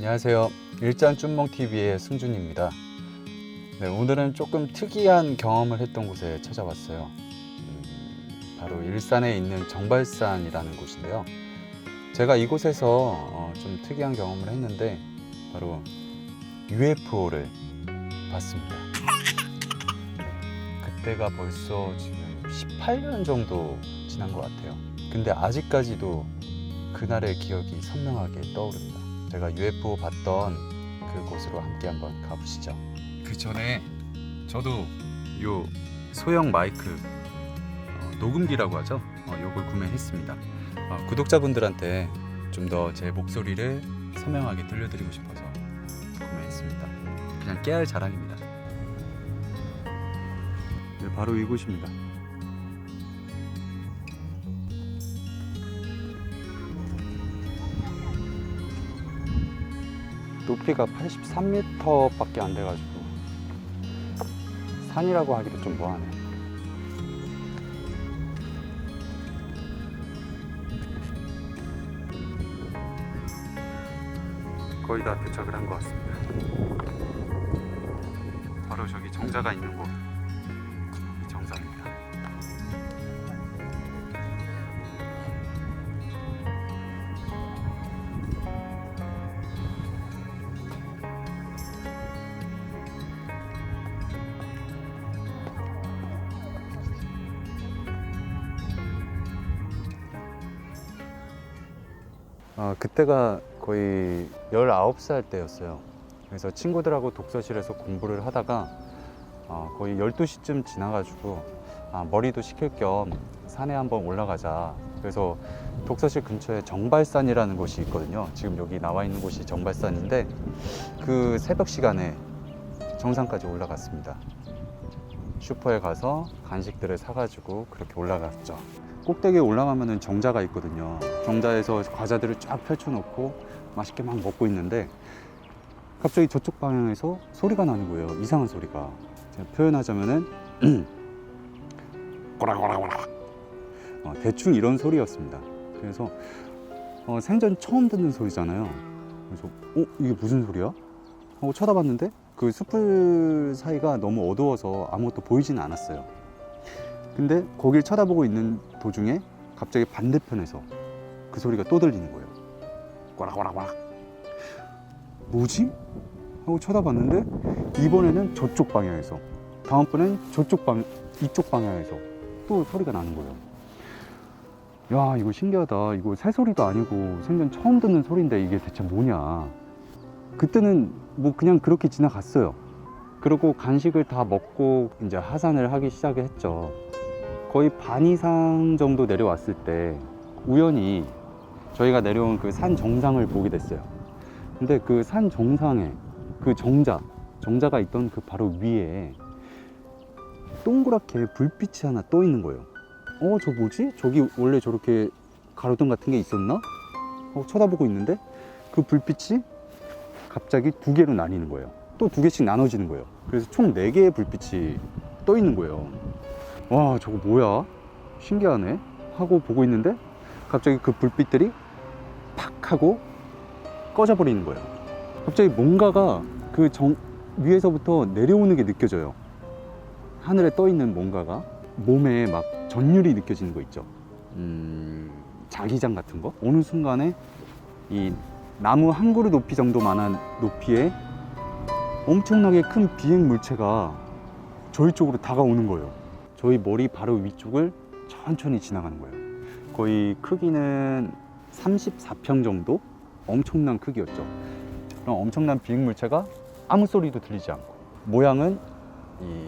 안녕하세요. 일잔쭌멍TV의 승준입니다. 네, 오늘은 조금 특이한 경험을 했던 곳에 찾아왔어요. 바로 일산에 있는 정발산이라는 곳인데요. 제가 이곳에서 좀 특이한 경험을 했는데 바로 UFO를 봤습니다. 그때가 벌써 지금 18년 정도 지난 것 같아요. 근데 아직까지도 그날의 기억이 선명하게 떠오릅니다. 제가 UFO 봤던 그곳으로 함께 한번 가보시죠. 그 전에 저도 요 소형 마이크 녹음기라고 하죠. 요걸 구매했습니다. 구독자분들한테 좀 더 제 목소리를 선명하게 들려드리고 싶어서 구매했습니다. 그냥 깨알 자랑입니다. 네, 바로 이곳입니다. 높이가 83m 밖에 안 돼가지고 산이라고 하기도 좀 뭐하네. 거의 다 도착을 한 것 같습니다. 바로 저기 정자가 있는 곳, 이 정자입니다. 그때가 거의 19살 때였어요. 그래서 친구들하고 독서실에서 공부를 하다가 거의 12시쯤 지나가지고 머리도 식힐 겸 산에 한번 올라가자. 그래서 독서실 근처에 정발산이라는 곳이 있거든요. 지금 여기 나와 있는 곳이 정발산인데 그 새벽 시간에 정상까지 올라갔습니다. 슈퍼에 가서 간식들을 사가지고 그렇게 올라갔죠. 꼭대기에 올라가면은 정자가 있거든요. 정자에서 과자들을 쫙 펼쳐놓고 맛있게 막 먹고 있는데 갑자기 저쪽 방향에서 소리가 나는 거예요. 이상한 소리가. 제가 표현하자면은 꼬락꼬락꼬락 대충 이런 소리였습니다. 그래서 생전 처음 듣는 소리잖아요. 그래서 이게 무슨 소리야? 하고 쳐다봤는데 그 숲을 사이가 너무 어두워서 아무것도 보이지는 않았어요. 근데 거길 쳐다보고 있는 도중에 갑자기 반대편에서 그 소리가 또 들리는 거예요. 꼬락꼬락꼬락. 뭐지? 하고 쳐다봤는데 이번에는 저쪽 방향에서, 다음번엔 이쪽 방향에서 또 소리가 나는 거예요. 야, 이거 신기하다. 이거 새소리도 아니고 생전 처음 듣는 소리인데 이게 대체 뭐냐. 그때는 뭐 그냥 그렇게 지나갔어요. 그리고 간식을 다 먹고 이제 하산을 하기 시작했죠. 거의 반 이상 정도 내려왔을 때 우연히 저희가 내려온 그 산 정상을 보게 됐어요. 근데 그 산 정상에 그 정자가 있던 그 바로 위에 동그랗게 불빛이 하나 떠 있는 거예요. 저 뭐지? 저기 원래 저렇게 가로등 같은 게 있었나? 쳐다보고 있는데 그 불빛이 갑자기 두 개로 나뉘는 거예요. 또 두 개씩 나눠지는 거예요. 그래서 총 4개의 불빛이 떠 있는 거예요. 와, 저거 뭐야? 신기하네 하고 보고 있는데 갑자기 그 불빛들이 팍 하고 꺼져 버리는 거예요. 갑자기 뭔가가 그 위에서부터 내려오는 게 느껴져요. 하늘에 떠 있는 뭔가가 몸에 막 전율이 느껴지는 거 있죠. 자기장 같은 거. 어느 순간에 이 나무 한 그루 높이 정도만한 높이에 엄청나게 큰 비행 물체가 저희 쪽으로 다가오는 거예요. 저희 머리 바로 위쪽을 천천히 지나가는 거예요. 거의 크기는 34평 정도? 엄청난 크기였죠. 그럼 엄청난 비행 물체가 아무 소리도 들리지 않고, 모양은 이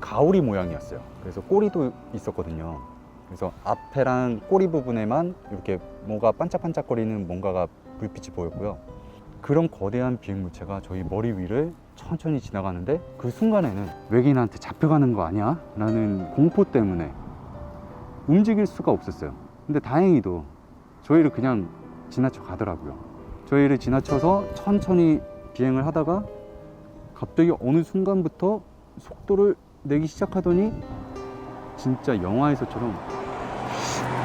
가오리 모양이었어요. 그래서 꼬리도 있었거든요. 그래서 앞에랑 꼬리 부분에만 이렇게 뭐가 반짝반짝거리는 뭔가가 불빛이 보였고요. 그런 거대한 비행 물체가 저희 머리 위를 천천히 지나가는데 그 순간에는 외계인한테 잡혀가는 거 아니야? 라는 공포 때문에 움직일 수가 없었어요. 근데 다행히도 저희를 그냥 지나쳐 가더라고요. 저희를 지나쳐서 천천히 비행을 하다가 갑자기 어느 순간부터 속도를 내기 시작하더니 진짜 영화에서처럼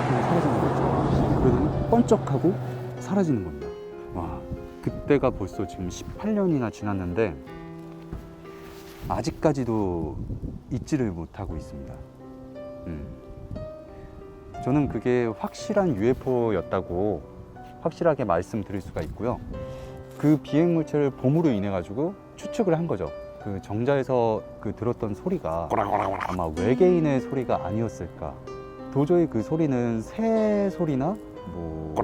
그냥 사라지는 거죠. 그러더니 번쩍하고 사라지는 겁니다. 와, 그때가 벌써 지금 18년이나 지났는데 아직까지도 잊지를 못하고 있습니다. 저는 그게 확실한 UFO였다고 확실하게 말씀드릴 수가 있고요. 그 비행 물체를 봄으로 인해 가지고 추측을 한 거죠. 그 정자에서 그 들었던 소리가 아마 외계인의 소리가 아니었을까. 도저히 그 소리는 새 소리나 뭐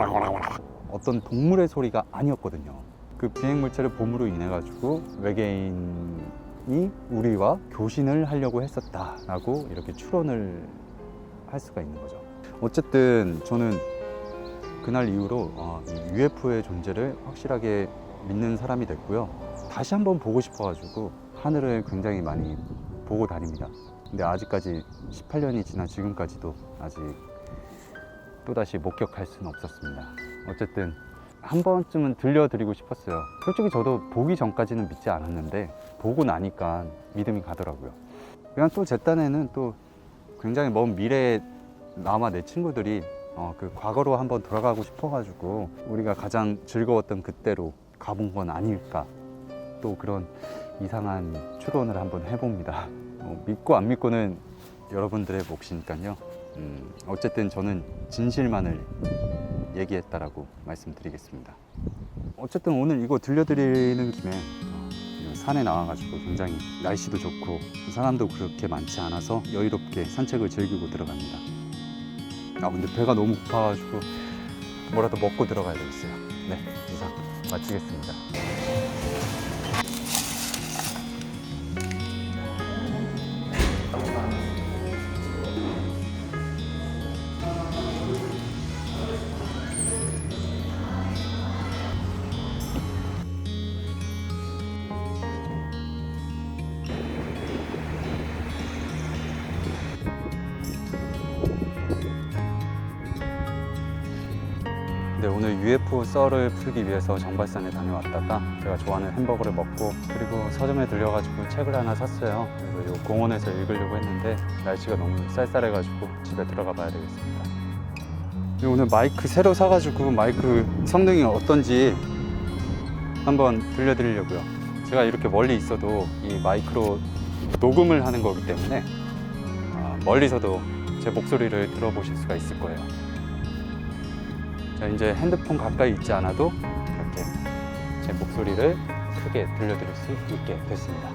어떤 동물의 소리가 아니었거든요. 그 비행 물체를 봄으로 인해 가지고 외계인이 우리와 교신을 하려고 했었다라고 이렇게 추론을 할 수가 있는 거죠. 어쨌든 저는 그날 이후로 이 UFO의 존재를 확실하게 믿는 사람이 됐고요. 다시 한번 보고 싶어가지고 하늘을 굉장히 많이 보고 다닙니다. 근데 아직까지 18년이 지난 지금까지도 아직 또다시 목격할 수는 없었습니다. 어쨌든 한 번쯤은 들려드리고 싶었어요. 솔직히 저도 보기 전까지는 믿지 않았는데 보고 나니까 믿음이 가더라고요. 그냥 또 제 딴에는 또 굉장히 먼 미래에 나와 내 친구들이 그 과거로 한번 돌아가고 싶어가지고 우리가 가장 즐거웠던 그때로 가본 건 아닐까, 또 그런 이상한 추론을 한번 해봅니다. 믿고 안 믿고는 여러분들의 몫이니까요. 어쨌든 저는 진실만을 얘기했다라고 말씀드리겠습니다. 어쨌든 오늘 이거 들려드리는 김에 산에 나와가지고 굉장히 날씨도 좋고 사람도 그렇게 많지 않아서 여유롭게 산책을 즐기고 들어갑니다. 근데 배가 너무 고파가지고 뭐라도 먹고 들어가야 되겠어요. 네, 이상 마치겠습니다. 네, 오늘 UFO 썰을 풀기 위해서 정발산에 다녀왔다가 제가 좋아하는 햄버거를 먹고 그리고 서점에 들려가지고 책을 하나 샀어요. 그래서 이 공원에서 읽으려고 했는데 날씨가 너무 쌀쌀해가지고 집에 들어가 봐야 되겠습니다. 오늘 마이크 새로 사가지고 마이크 성능이 어떤지 한번 들려드리려고요. 제가 이렇게 멀리 있어도 이 마이크로 녹음을 하는 거기 때문에 멀리서도 제 목소리를 들어보실 수가 있을 거예요. 자, 이제 핸드폰 가까이 있지 않아도 이렇게 제 목소리를 크게 들려드릴 수 있게 됐습니다.